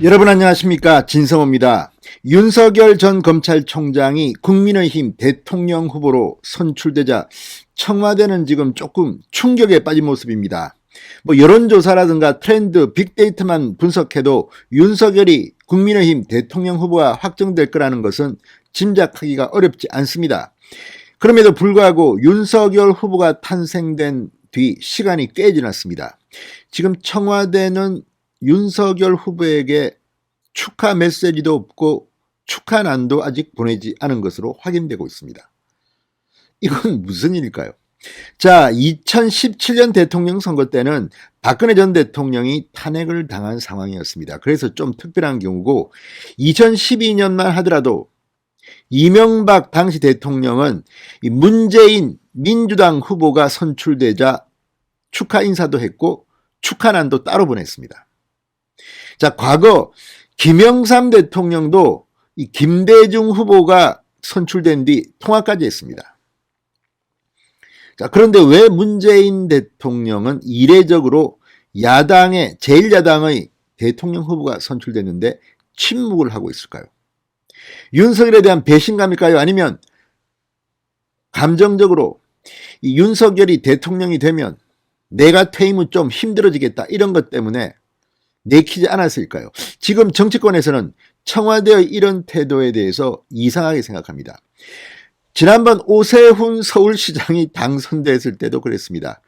여러분 안녕하십니까, 진성호입니다. 윤석열 전 검찰총장이 국민의힘 대통령 후보로 선출되자 청와대는 지금 조금 충격에 빠진 모습입니다. 여론조사라든가 트렌드, 빅데이터만 분석해도 윤석열이 국민의힘 대통령 후보가 확정될 거라는 것은 짐작하기가 어렵지 않습니다. 그럼에도 불구하고 윤석열 후보가 탄생된 뒤 시간이 꽤 지났습니다. 지금 청와대는 윤석열 후보에게 축하 메시지도 없고 축하난도 아직 보내지 않은 것으로 확인되고 있습니다. 이건 무슨 일일까요? 자, 2017년 대통령 선거 때는 박근혜 전 대통령이 탄핵을 당한 상황이었습니다. 그래서 좀 특별한 경우고, 2012년만 하더라도 이명박 당시 대통령은 문재인 민주당 후보가 선출되자 축하 인사도 했고 축하난도 따로 보냈습니다. 자, 과거 김영삼 대통령도 이 김대중 후보가 선출된 뒤 통화까지 했습니다. 자, 그런데 왜 문재인 대통령은 이례적으로 야당의 제1야당의 대통령 후보가 선출됐는데 침묵을 하고 있을까요? 윤석열에 대한 배신감일까요? 아니면 감정적으로 이 윤석열이 대통령이 되면 내가 퇴임 후 좀 힘들어지겠다, 이런 것 때문에 내키지 않았을까요? 지금 정치권에서는 청와대의 이런 태도에 대해서 이상하게 생각합니다. 지난번 오세훈 서울시장이 당선됐을 때도 그랬습니다.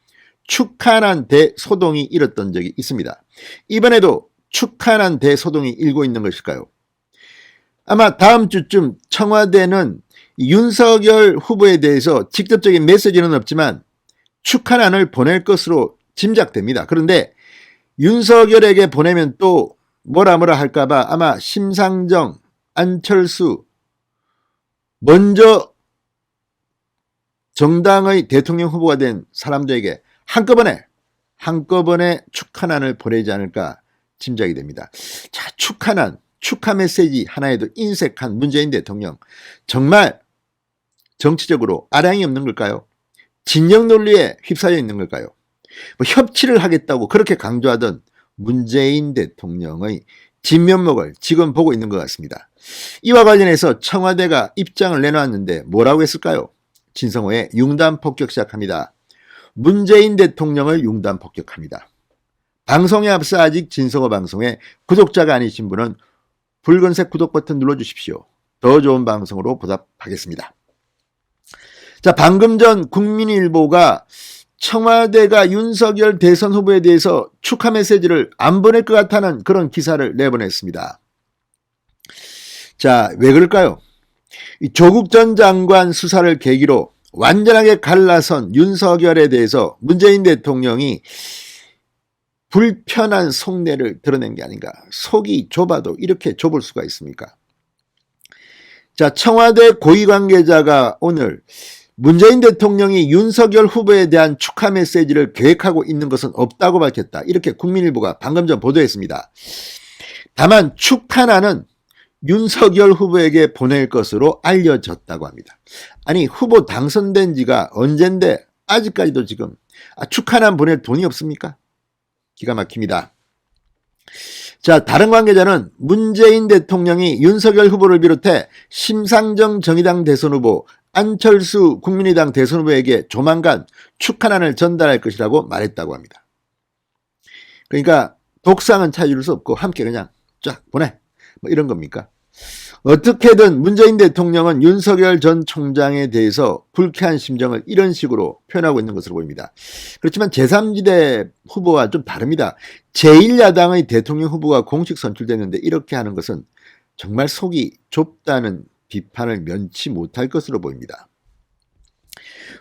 축하난 대소동이 일었던 적이 있습니다. 이번에도 축하난 대소동이 일고 있는 것일까요? 아마 다음 주쯤 청와대는 윤석열 후보에 대해서 직접적인 메시지는 없지만 축하난을 보낼 것으로 짐작됩니다. 그런데 윤석열에게 보내면 또 뭐라 할까봐 아마 심상정, 안철수, 먼저 정당의 대통령 후보가 된 사람들에게 한꺼번에 축하난을 보내지 않을까 짐작이 됩니다. 자, 축하난, 축하 메시지 하나에도 인색한 문재인 대통령, 정말 정치적으로 아량이 없는 걸까요? 진영 논리에 휩싸여 있는 걸까요? 협치를 하겠다고 그렇게 강조하던 문재인 대통령의 진면목을 지금 보고 있는 것 같습니다. 이와 관련해서 청와대가 입장을 내놓았는데 뭐라고 했을까요? 진성호의 융단 폭격 시작합니다. 문재인 대통령을 융단 폭격합니다. 방송에 앞서 아직 진성호 방송에 구독자가 아니신 분은 붉은색 구독 버튼 눌러주십시오. 더 좋은 방송으로 보답하겠습니다. 자, 방금 전 국민일보가 청와대가 윤석열 대선 후보에 대해서 축하 메시지를 안 보낼 것 같다는 그런 기사를 내보냈습니다. 자, 왜 그럴까요? 조국 전 장관 수사를 계기로 완전하게 갈라선 윤석열에 대해서 문재인 대통령이 불편한 속내를 드러낸 게 아닌가. 속이 좁아도 이렇게 좁을 수가 있습니까? 자, 청와대 고위 관계자가 오늘 문재인 대통령이 윤석열 후보에 대한 축하 메시지를 계획하고 있는 것은 없다고 밝혔다, 이렇게 국민일보가 방금 전 보도했습니다. 다만 축하난은 윤석열 후보에게 보낼 것으로 알려졌다고 합니다. 아니, 후보 당선된 지가 언젠데 아직까지도 지금 축하난 보낼 돈이 없습니까? 기가 막힙니다. 자, 다른 관계자는 문재인 대통령이 윤석열 후보를 비롯해 심상정 정의당 대선 후보, 안철수 국민의당 대선 후보에게 조만간 축하난을 전달할 것이라고 말했다고 합니다. 그러니까 독상은 찾을 수 없고 함께 그냥 쫙 보내, 이런 겁니까? 어떻게든 문재인 대통령은 윤석열 전 총장에 대해서 불쾌한 심정을 이런 식으로 표현하고 있는 것으로 보입니다. 그렇지만 제3지대 후보와 좀 다릅니다. 제1야당의 대통령 후보가 공식 선출됐는데 이렇게 하는 것은 정말 속이 좁다는 비판을 면치 못할 것으로 보입니다.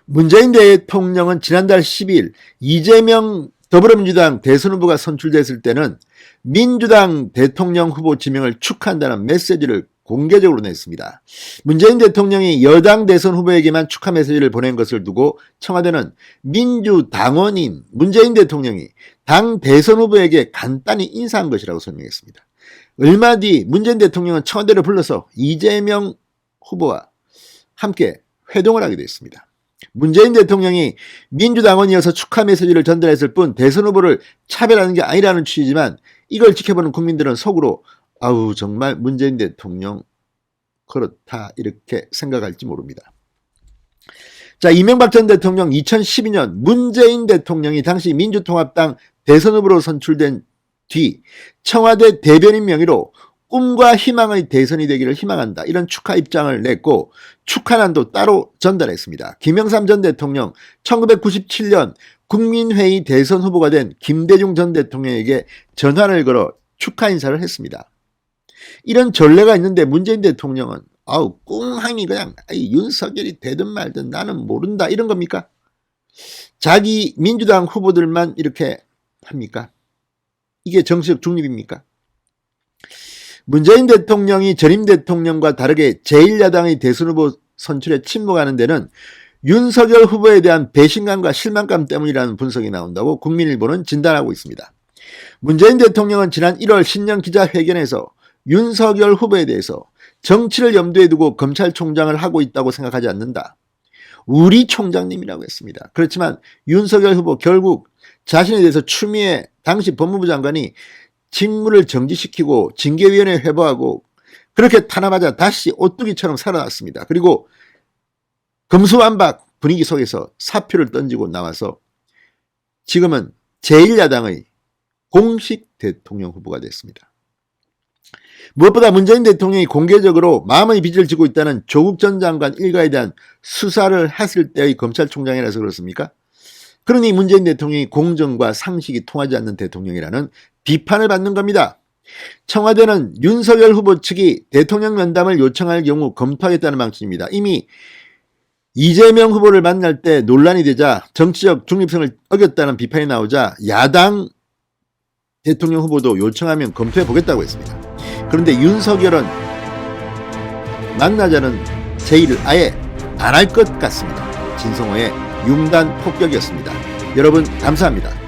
문재인 대통령은 지난달 10일 이재명 더불어민주당 대선 후보가 선출됐을 때는 민주당 대통령 후보 지명을 축하한다는 메시지를 공개적으로 냈습니다. 문재인 대통령이 여당 대선 후보에게만 축하 메시지를 보낸 것을 두고 청와대는 민주당원인 문재인 대통령이 당 대선 후보에게 간단히 인사한 것이라고 설명했습니다. 얼마 뒤 문재인 대통령은 청와대를 불러서 이재명 후보와 함께 회동을 하게 됐습니다. 문재인 대통령이 민주당원이어서 축하 메시지를 전달했을 뿐 대선 후보를 차별하는 게 아니라는 취지지만 이걸 지켜보는 국민들은 속으로 아우 정말 문재인 대통령 그렇다 이렇게 생각할지 모릅니다. 자, 이명박 전 대통령 2012년 문재인 대통령이 당시 민주통합당 대선 후보로 선출된 뒤 청와대 대변인 명의로 꿈과 희망의 대선이 되기를 희망한다 이런 축하 입장을 냈고 축하난도 따로 전달했습니다. 김영삼 전 대통령 1997년 국민회의 대선 후보가 된 김대중 전 대통령에게 전화를 걸어 축하 인사를 했습니다. 이런 전례가 있는데 문재인 대통령은 아우 꿍하니 그냥 윤석열이 되든 말든 나는 모른다 이런 겁니까? 자기 민주당 후보들만 이렇게 합니까? 이게 정치적 중립입니까? 문재인 대통령이 전임 대통령과 다르게 제1야당의 대선 후보 선출에 침묵하는 데는 윤석열 후보에 대한 배신감과 실망감 때문이라는 분석이 나온다고 국민일보는 진단하고 있습니다. 문재인 대통령은 지난 1월 신년 기자회견에서 윤석열 후보에 대해서 정치를 염두에 두고 검찰총장을 하고 있다고 생각하지 않는다. 우리 총장님이라고 했습니다. 그렇지만 윤석열 후보 결국 자신에 대해서 추미애 당시 법무부 장관이 직무를 정지시키고 징계위원회 회부하고 그렇게 탄압하자 다시 오뚜기처럼 살아났습니다. 그리고 금수완박 분위기 속에서 사표를 던지고 나와서 지금은 제1야당의 공식 대통령 후보가 됐습니다. 무엇보다 문재인 대통령이 공개적으로 마음의 빚을 지고 있다는 조국 전 장관 일가에 대한 수사를 했을 때의 검찰총장이라서 그렇습니까? 그러니 문재인 대통령이 공정과 상식이 통하지 않는 대통령이라는 비판을 받는 겁니다. 청와대는 윤석열 후보 측이 대통령 면담을 요청할 경우 검토하겠다는 방침입니다. 이미 이재명 후보를 만날 때 논란이 되자 정치적 중립성을 어겼다는 비판이 나오자 야당 대통령 후보도 요청하면 검토해 보겠다고 했습니다. 그런데 윤석열은 만나자는 제의를 아예 안 할 것 같습니다. 진성호의 융단 폭격이었습니다. 여러분 감사합니다.